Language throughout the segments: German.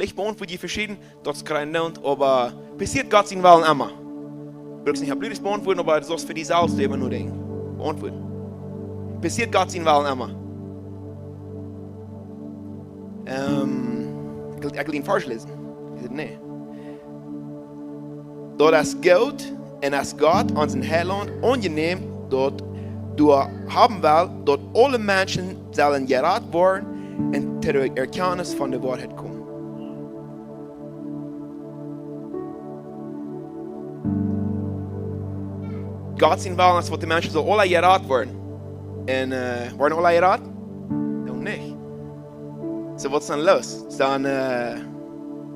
Vielleicht beantwortet ihr verschieden, das kann ich nicht, aber passiert Gott sein Willen immer. Du brauchst nicht blödes beantworten, aber du sollst für dich selbst immer nur denken. Beantworten. Passiert Gott sein Willen immer. Ich will ihn falsch lesen. Ich sage, nee. Dort ist Gott und ist Gott an sein Heiland angenehm, dort du haben will, dort alle Menschen sollen gerettet werden und zur Erkenntnis von der Wahrheit kommen. Gott sein Willen ist, dass die Menschen so alle gerettet werden. Und werden alle gerettet? Noch nicht. So was ist dann los? Dann,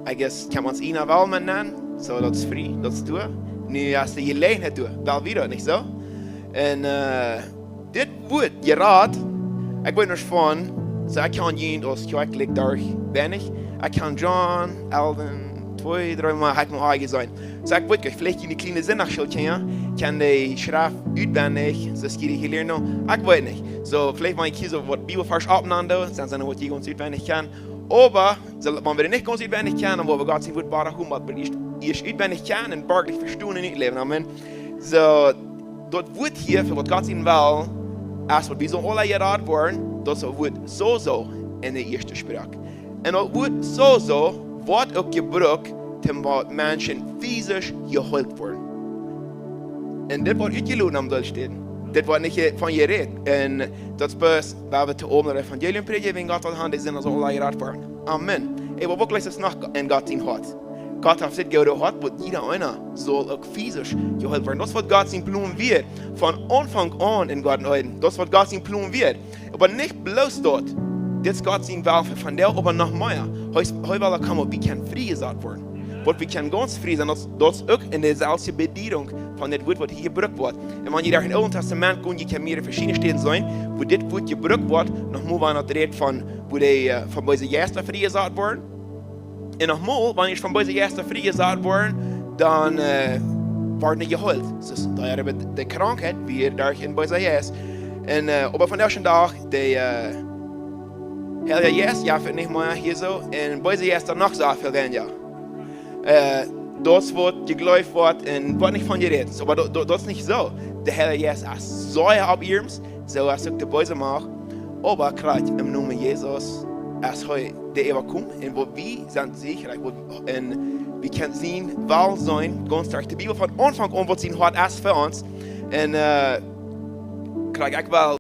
I guess, kann man es ihnen Willen nennen. So, das ist frei, das ist tun. Nu hast du die Gelegenheit tun. Wel wieder, nicht so? Und dit wird gerettet. Ich weiß nicht von, so ich kann jeden aus kirchlich durch wenig. Ich kann John, Alvin, 2, 3 Mal hat mir eigen sein. So ich weiß vielleicht in die kleine Sinnachschule kann die Schrift auswendig, so es geht hier lernen. Ich weiß nicht. So vielleicht mal hier so was Bibelvers abeinander, dann sind was die ganz auswendig kann. Aber so man wir nicht ganz auswendig kann, wo wir Gott sein wird bare Hummer bericht. Ich auswendig kann und wirklich verstehen nicht leben. Amen. So dort wird hier für was Gott sein will, als wir so alle gerettet worden, das wird so in der ersten Sprache. Und das wird so wird auch gebraucht, damit Menschen physisch geheilt werden. Und das wird ausgelohnt am Durchstehen. Das wird nicht von ihr reden. Und das ist, weil wir zu oben das Evangelium predigen, wenn Gott hat, die sind also alle gerettet worden. Amen. Aber wirklich ist es noch in Gott sein Hart. Gott hat sich gehört, wo jeder einer soll auch physisch geheilt werden. Das wird Gott sein Plan wird. Von Anfang an in Gottes Augen. Das wird Gott sein Plan wird. Aber nicht bloß dort. Das ist Gott sein Willen von der, aber noch mehr. Heute kann man, wie kann frei gesagt werden. Wat we kunnen ganz frei sein, dat is ook in dezelfde bediening van dit woord wat hier gebruikt wordt. En wanneer je daar in het Oude Testament komt, je kan meer verschillende steden zijn, wo dit woord gebruikt wordt, nogmaals wanneer het redt van, wo die van deze eerste vrij gezet worden. En nogmaals, wanneer je van deze eerste vrij gezet worden, dan wordt niet geheeld. Dus daar hebben we de krankheid weer daar in deze is. En op van deze dag, de hele jes, ja, vind ik maar hier zo. En deze jes dan nog zoveel dan ja. Das wird geglaubt und wird nicht von dir reden. Aber das ist nicht so. Der Herr Jesus ist so ab ihm, so als ich die Böse mache. Aber gerade im Namen Jesus, als heute der Eva kommt, und wo wir sind sicher, und wir können sehen, weil sein, ganz stark. Die Bibel von Anfang an wird sehen, was es für uns. Und gerade ich will